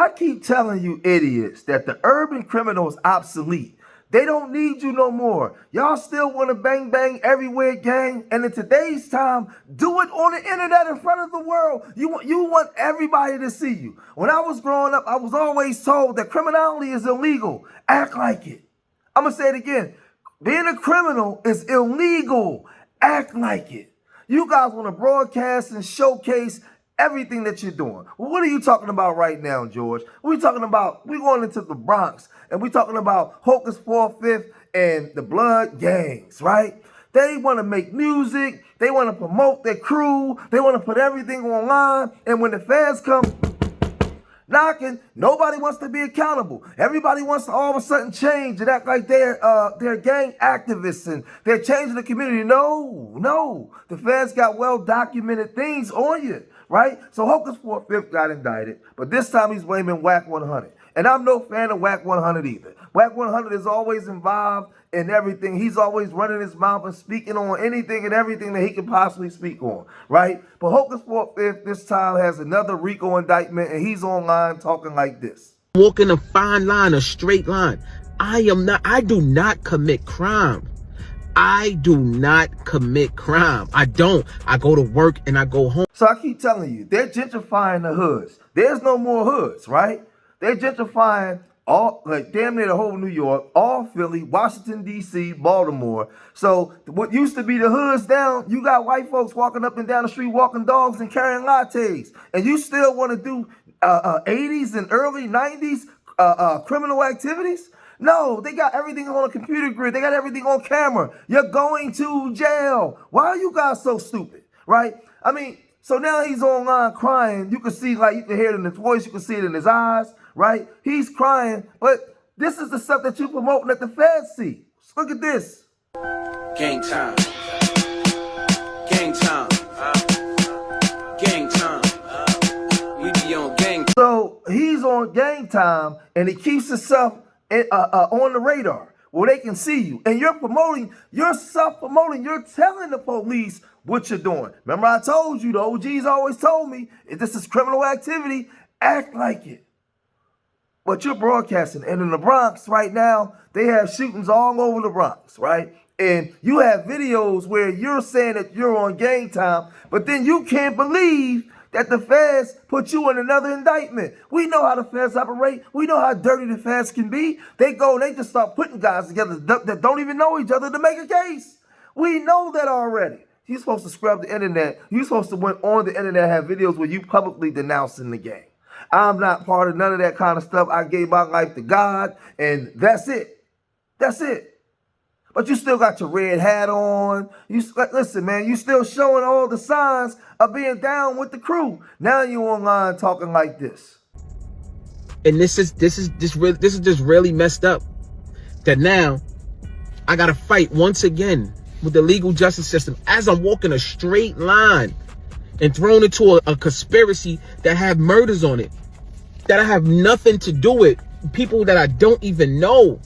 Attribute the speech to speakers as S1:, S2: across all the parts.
S1: I keep telling you idiots that the urban criminal is obsolete. They don't need you no more. Y'all still want to bang bang everywhere, gang? And in today's time, do it on the internet in front of the world. You want everybody to see you. When I was growing up, I was always told that criminality is illegal. Act like it. I'm going to say it again. Being a criminal is illegal. Act like it. You guys want to broadcast and showcase everything that you're doing. Well, what are you talking about right now, George? We're talking about, we're going into the Bronx, and we're talking about Hocus 4/5 and the Blood gangs, right? They want to make music. They want to promote their crew. They want to put everything online. And when the feds come knocking, nobody wants to be accountable. Everybody wants to all of a sudden change and act like they're gang activists and they're changing the community. No. The feds got well-documented things on you, right? So Hocus 4/5 got indicted, but this time he's blaming Wack 100. And I'm no fan of Wack 100 either. Wack 100 is always involved in everything. He's always running his mouth and speaking on anything and everything that he can possibly speak on, right? But Hocus 4/5 this time has another Rico indictment, and he's online talking like this.
S2: Walking a fine line, a straight line. I do not commit crime. I do not commit crime. I don't. I go to work and I go home.
S1: So I keep telling you, they're gentrifying the hoods. There's no more hoods, right? They're gentrifying all, like damn near the whole New York, all Philly, Washington, D.C., Baltimore. So what used to be the hoods down, you got white folks walking up and down the street, walking dogs and carrying lattes. And you still want to do 80s and early 90s criminal activities? No, they got everything on a computer grid. They got everything on camera. You're going to jail. Why are you guys so stupid, right? I mean, so now he's online crying. You can see, like, you can hear it in his voice. You can see it in his eyes, right? He's crying, but this is the stuff that you're promoting that the feds see. Look at this.
S3: Gang time. Gang time. Gang time. We be on gang.
S1: So he's on gang time, and he keeps himself on the radar where they can see you. And you're promoting, you're self-promoting, you're telling the police what you're doing. Remember I told you, the OGs always told me, if this is criminal activity, act like it. But you're broadcasting. And in the Bronx right now, they have shootings all over the Bronx, right? And you have videos where you're saying that you're on gang time, but then you can't believe that the feds put you in another indictment. We know how the feds operate. We know how dirty the feds can be. They go and they just start putting guys together that don't even know each other to make a case. We know that already. You're supposed to scrub the internet. You're supposed to went on the internet and have videos where you publicly denouncing the gang. I'm not part of none of that kind of stuff. I gave my life to God, and that's it. That's it. But you still got your red hat on. Listen, man, you still showing all the signs of being down with the crew. Now you online talking like this.
S2: And this is just really messed up. That now I gotta fight once again with the legal justice system as I'm walking a straight line and thrown into a conspiracy that have murders on it, that I have nothing to do with, people that I don't even know.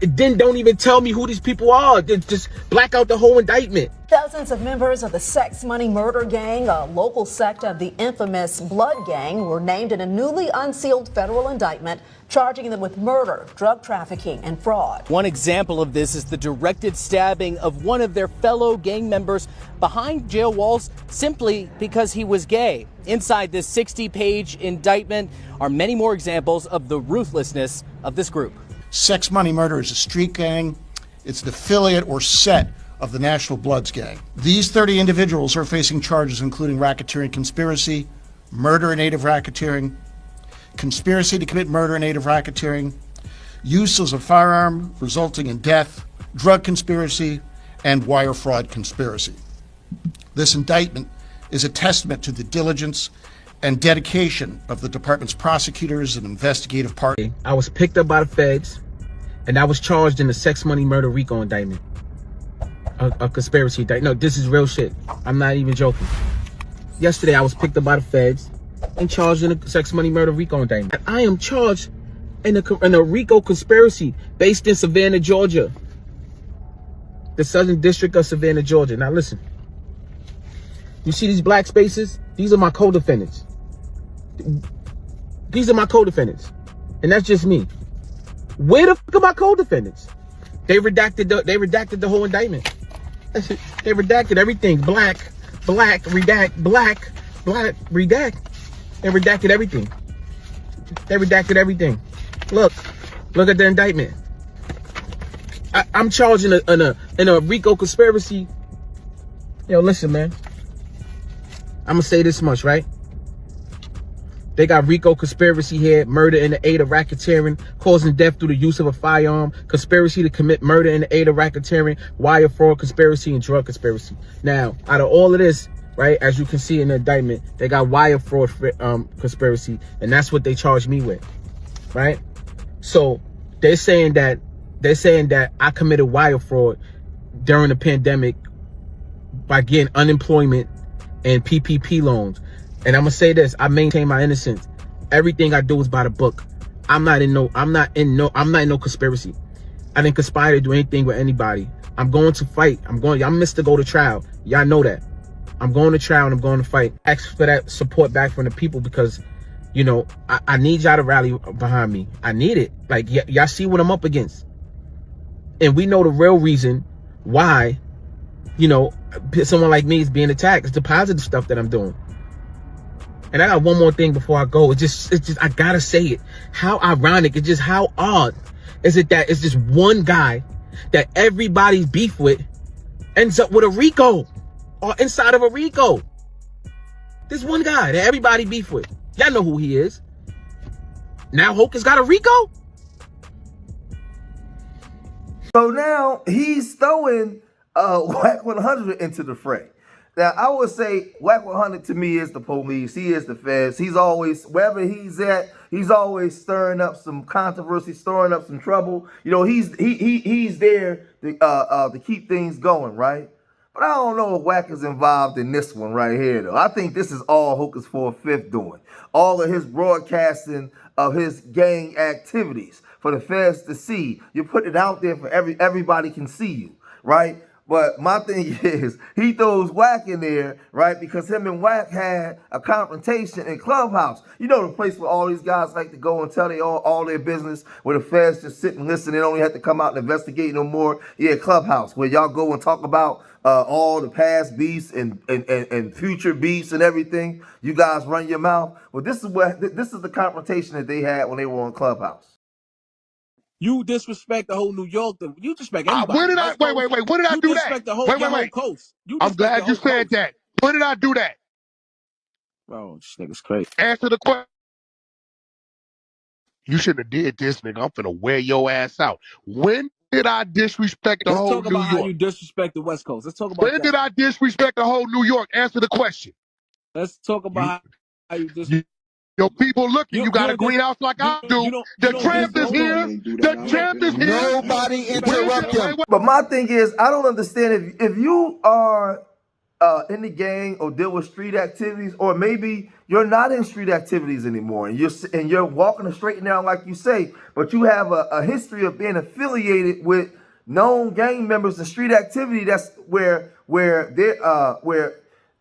S2: Then don't even tell me who these people are. They just black out the whole indictment.
S4: Dozens of members of the Sex Money Murder Gang, a local sect of the infamous Blood Gang, were named in a newly unsealed federal indictment charging them with murder, drug trafficking, and fraud.
S5: One example of this is the directed stabbing of one of their fellow gang members behind jail walls simply because he was gay. Inside this 60-page indictment are many more examples of the ruthlessness of this group.
S6: Sex Money Murder is a street gang. It's an affiliate or set of the National Bloods gang. These 30 individuals are facing charges including racketeering conspiracy, murder in aid of racketeering, conspiracy to commit murder in aid of racketeering, use of a firearm resulting in death, drug conspiracy, and wire fraud conspiracy. This indictment is a testament to the diligence and dedication of the department's prosecutors and investigative partners.
S2: I was picked up by the feds, and I was charged in the Sex Money Murder Rico indictment. A conspiracy indictment. No, this is real shit. I'm not even joking. Yesterday, I was picked up by the feds and charged in a Sex Money Murder Rico indictment. I am charged in a Rico conspiracy based in Savannah, Georgia. The Southern District of Savannah, Georgia. Now listen. You see these black spaces? These are my co-defendants. These are my co-defendants. And that's just me. Where the fuck are my co-defendants? They redacted the whole indictment. They redacted everything. Black, redact, black, redact. They redacted everything. They redacted everything. Look at the indictment. I'm charged in a Rico conspiracy. Yo, listen, man. I'm gonna say this much, right? They got Rico conspiracy here, murder in the aid of racketeering, causing death through the use of a firearm, conspiracy to commit murder in the aid of racketeering, wire fraud conspiracy, and drug conspiracy. Now, out of all of this, right, as you can see in the indictment, they got wire fraud conspiracy, and that's what they charged me with, right? So they're saying that I committed wire fraud during the pandemic by getting unemployment and PPP loans. And I'm gonna say this, I maintain my innocence. Everything I do is by the book. I'm not in no conspiracy. I didn't conspire to do anything with anybody. I'm going to fight. I'm missed to go to trial. Y'all know that. I'm going to trial and I'm going to fight. Ask for that support back from the people because, you know, I need y'all to rally behind me. I need it. Like, y'all see what I'm up against. And we know the real reason why, you know, someone like me is being attacked. It's the positive stuff that I'm doing. And I got one more thing before I go. It's just, I gotta say it. How ironic, it's just how odd is it that it's just one guy that everybody's beef with ends up with a Rico or inside of a Rico. This one guy that everybody beef with. Y'all know who he is. Now Hulk has got a Rico.
S1: So now he's throwing Wack 100 into the fray. Now, I would say Wack 100 to me is the police. He is the feds. He's always, wherever he's at, he's always stirring up some controversy, stirring up some trouble. You know, he's there to keep things going, right? But I don't know if Wack is involved in this one right here, though. I think this is all Hocus for a Fifth doing. All of his broadcasting of his gang activities for the feds to see. You put it out there for everybody can see you, right? But my thing is, he throws Wack in there, right? Because him and Wack had a confrontation in Clubhouse. You know, the place where all these guys like to go and tell all their business, where the feds just sit and listen. They don't even have to come out and investigate no more. Yeah, Clubhouse, where y'all go and talk about all the past beefs and future beefs and everything. You guys run your mouth. Well, this is the confrontation that they had when they were on Clubhouse.
S7: You disrespect the whole New York. You disrespect anybody.
S8: Where did I
S7: West Coast.
S8: wait? Where did I
S7: You
S8: do that?
S7: disrespect the whole your whole coast. You
S8: I'm
S7: disrespect
S8: glad
S7: the
S8: you
S7: whole
S8: said
S7: coast.
S8: that. Where did I do that?
S7: Bro, this nigga's crazy.
S8: Answer the question. You shouldn't have did this, nigga. I'm finna wear your ass out. When did I disrespect the
S7: Let's
S8: whole
S7: talk
S8: New
S7: about how
S8: York?
S7: you disrespect the West Coast. Let's talk about
S8: When
S7: that.
S8: did I disrespect the whole New York? Answer the question.
S7: Let's talk about how you disrespect.
S8: Your people looking. You got a greenhouse like I do. The champ is here. The champ is here.
S9: Nobody interrupt him.
S1: But my thing is, I don't understand if you are in the gang or deal with street activities, or maybe you're not in street activities anymore, and you're walking the straight and down like you say, but you have a history of being affiliated with known gang members and street activity. That's where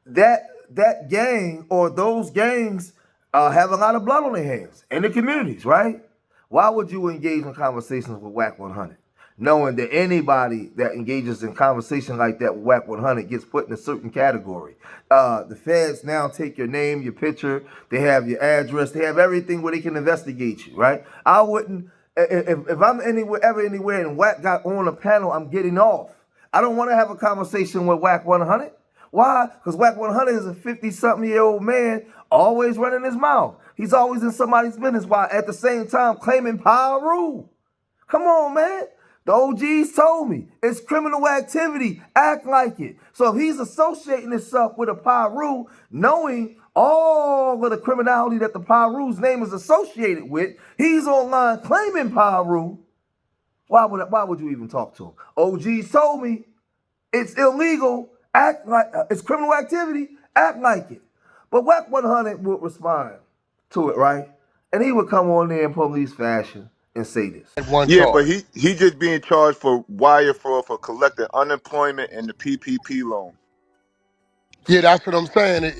S1: that gang or those gangs have a lot of blood on their hands in the communities, right? Why would you engage in conversations with Wack 100? Knowing that anybody that engages in conversation like that with Wack 100 gets put in a certain category. The feds now take your name, your picture, they have your address, they have everything where they can investigate you, right? I wouldn't, if I'm anywhere and Wack got on a panel, I'm getting off. I don't want to have a conversation with Wack 100. Why? Because Wack 100 is a 50-something-year-old man always running his mouth. He's always in somebody's business while at the same time claiming power rule. Come on, man. The OGs told me it's criminal activity. Act like it. So if he's associating himself with a Pyru, knowing all of the criminality that the Pyru's name is associated with, he's online claiming Pyru. Why would you even talk to him? OGs told me it's illegal. Act like it's criminal activity. Act like it. But Wack 100 would respond to it, right? And he would come on there in police fashion and say this.
S10: Yeah, but he just being charged for wire fraud for collecting unemployment and the PPP loan.
S8: Yeah, that's what I'm saying.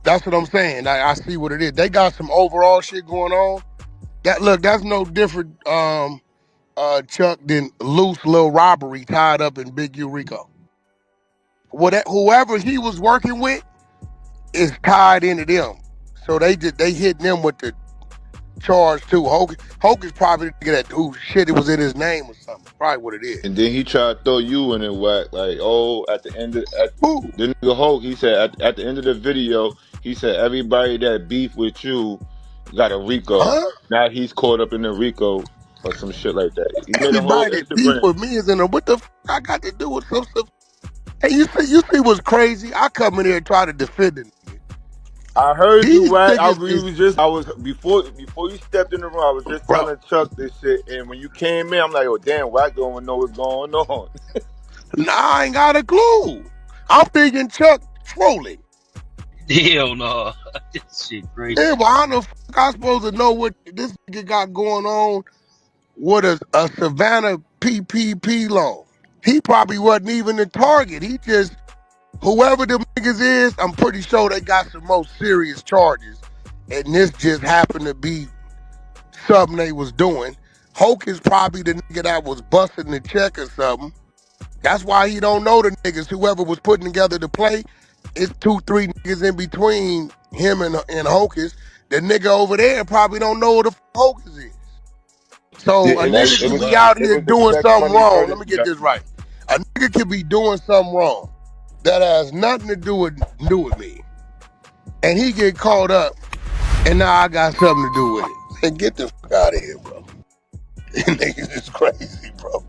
S8: That's what I'm saying. I see what it is. They got some overall shit going on. That's no different, Chuck, than loose little robbery tied up in Big U Rico. Whoever he was working with is tied into them. So they hit them with the charge too. Hoke is probably the nigga that who shit it was in his name or something. Probably what it is.
S10: And then he tried to throw you in it, Wack. Like, oh, at the end of
S8: Who?
S10: the nigga Hulk, he said at the end of the video, he said everybody that beef with you got a Rico.
S8: Huh?
S10: Now he's caught up in the Rico or some shit like that. He made a whole
S8: Everybody that beef
S10: Instagram.
S8: with me is in a what the fuck I got to do with some stuff? Hey, you see what's crazy? I come in here and try to defend it.
S10: I heard you,
S8: These
S10: Wack.
S8: niggas
S10: I was before you stepped in the room. I was just
S8: bro.
S10: telling Chuck this shit, and when you came in, I'm like, oh damn, Wack don't even know what's going on.
S8: Nah, I ain't got a clue. I'm thinking Chuck trolling.
S11: Hell no. This shit crazy.
S8: Yeah, but how the fuck I supposed to know what this nigga got going on with a Savannah PPP loan? He probably wasn't even the target. He just, whoever them niggas is, I'm pretty sure they got some more serious charges. And this just happened to be something they was doing. Hoke is probably the nigga that was busting the check or something. That's why he don't know the niggas. Whoever was putting together the play, it's 2-3 niggas in between him and Hocus. The nigga over there probably don't know what the Hocus is. So a nigga
S10: It
S8: can
S10: was
S8: be out here
S10: the
S8: doing
S10: sex
S8: something
S10: money
S8: wrong.
S10: murder
S8: Let me get this
S10: indictment.
S8: right. A nigga can be doing something wrong that has nothing to do with me. And he get caught up, and now I got something to do with it. Man, get the fuck out of here, bro. Niggas is crazy, bro.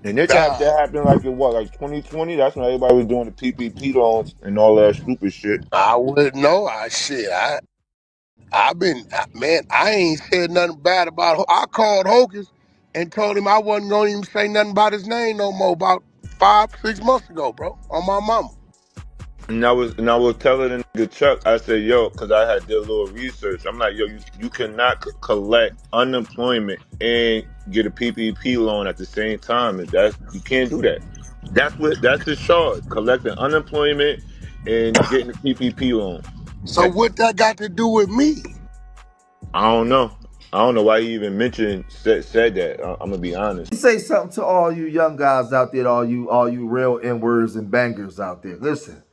S10: And that happened like in what, like 2020? That's when everybody was doing the PPP loans and all that stupid shit.
S8: I wouldn't know. I ain't said nothing bad about. I called Hocus and told him I wasn't gonna even say nothing about his name no more. About 5-6 months ago, bro, on my mama.
S10: And I was telling the nigga Chuck, I said, yo, because I had did a little research. I'm like, yo, you cannot collect unemployment and get a PPP loan at the same time. You can't do that. That's the charge: collecting unemployment and getting a PPP loan.
S8: So what that got to do with me?
S10: I don't know. I don't know why he even said that. I'm gonna be honest.
S1: Say something to all you young guys out there, all you real N-words and bangers out there. Listen,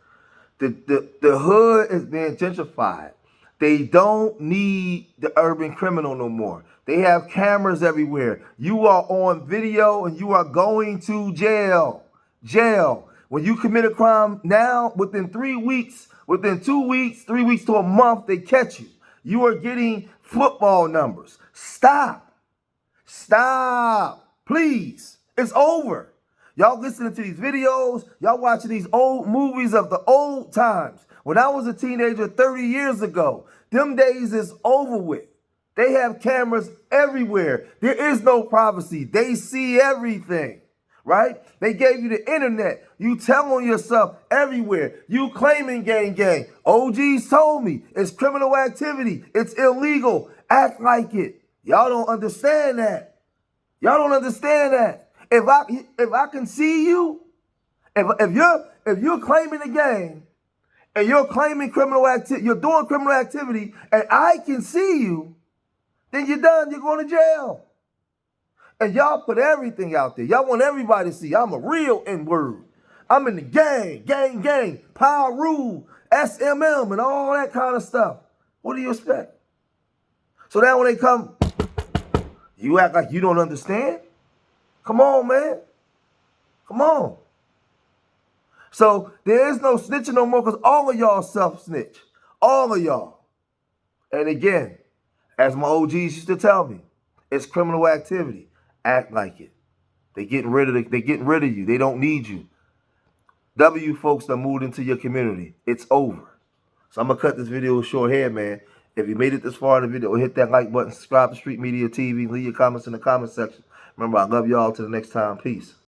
S1: the hood is being gentrified. They don't need the urban criminal no more. They have cameras everywhere. You are on video and you are going to jail. Jail. When you commit a crime now, within 3 weeks, within 2 weeks, 3 weeks to a month, they catch you. You are getting football numbers. Stop. Stop. Please. It's over. Y'all listening to these videos, y'all watching these old movies of the old times. When I was a teenager 30 years ago, them days is over with. They have cameras everywhere. There is no privacy. They see everything, right? They gave you the internet. You tell on yourself everywhere. You claiming gang. OGs told me it's criminal activity. It's illegal. Act like it. Y'all don't understand that. Y'all don't understand that. If I can see you, if you're claiming a gang and you're claiming criminal activity, you're doing criminal activity, and I can see you, then you're done. You're going to jail. And y'all put everything out there. Y'all want everybody to see I'm a real N-word. I'm in the gang, power rule, SMM, and all that kind of stuff. What do you expect? So now when they come, you act like you don't understand? Come on, man. Come on. So there is no snitching no more because all of y'all self-snitch. All of y'all. And again, as my OGs used to tell me, it's criminal activity. Act like it. They're getting rid of you. They don't need you. W folks that moved into your community. It's over. So I'm going to cut this video short here, man. If you made it this far in the video, hit that like button, subscribe to Street Media TV, leave your comments in the comment section. Remember, I love y'all. Till the next time. Peace.